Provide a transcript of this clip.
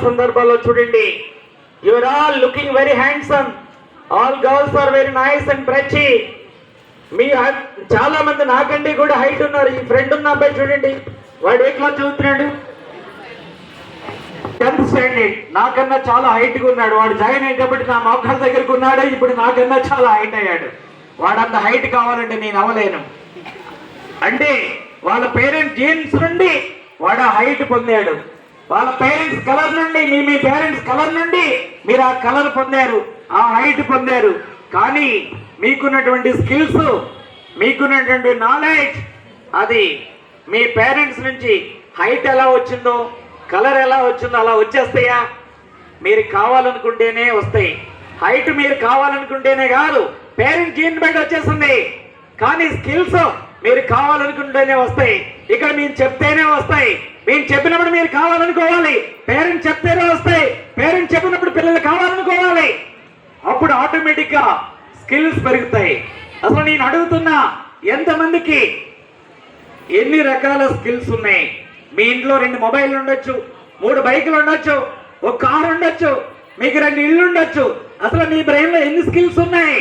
సందర్భాల్లో చూడండి, you're all looking very handsome, all girls are very nice and pretty. మీ చాలా మంది నాకండి కూడా హైట్ ఉన్నారు. ఈ ఫ్రెండ్ ఉన్న అబ్బాయి చూడండి, వాడు ఏ క్లాస్ చదువుతున్నాడు? 10th standard. నాకన్నా చాలా హైట్గా ఉన్నాడు. వాడు జాయిన్ అయ్యేటప్పటి నా మోకాళ్ళ దగ్గరకు ఉన్నాడు. ఇప్పుడు నాకన్నా చాలా హైట్ అయ్యాడు. వాడంత హైట్ కావాలంటే నేను అవ్వలేను. అంటే వాళ్ళ పేరెంట్స్ జీన్స్ నుండి వాడు ఆ హైట్ పొందాడు. వాళ్ళ పేరెంట్స్ కలర్ నుండి, మీ పేరెంట్స్ కలర్ నుండి మీరు ఆ కలర్ పొందారు, ఆ హైట్ పొందారు. కానీ మీకున్నటువంటి స్కిల్స్, మీకున్నటువంటి నాలెడ్జ్, అది మీ పేరెంట్స్ నుంచి హైట్ ఎలా వచ్చిందో, కలర్ ఎలా వచ్చిందో అలా వచ్చేస్తాయా? మీరు కావాలనుకుంటేనే వస్తాయి. హైట్ మీరు కావాలనుకుంటేనే కాదు, పేరెంట్ జీన్ బయట వచ్చేస్తుంది. కానీ స్కిల్స్ మీరు కావాలనుకుంటేనే వస్తాయి. ఇక్కడ మేము చెప్తేనే వస్తాయి. మేము చెప్పినప్పుడు మీరు కావాలనుకోవాలి. పేరెంట్స్ చెప్తేనే వస్తాయి. పేరెంట్స్ చెప్పినప్పుడు పిల్లలు కావాలనుకోవాలి. అప్పుడు ఆటోమేటిక్గా స్కిల్స్ పెరుగుతాయి. అసలు నేను అడుగుతున్నా, ఎంతమందికి ఎన్ని రకాల స్కిల్స్ ఉన్నాయి? మీ ఇంట్లో 2 మొబైల్ ఉండొచ్చు, 3 బైకులు ఉండొచ్చు, 1 కారు ఉండొచ్చు, మీకు 2 ఇళ్ళు ఉండొచ్చు. అసలు మీ బ్రెయిన్లో ఎన్ని స్కిల్స్ ఉన్నాయి?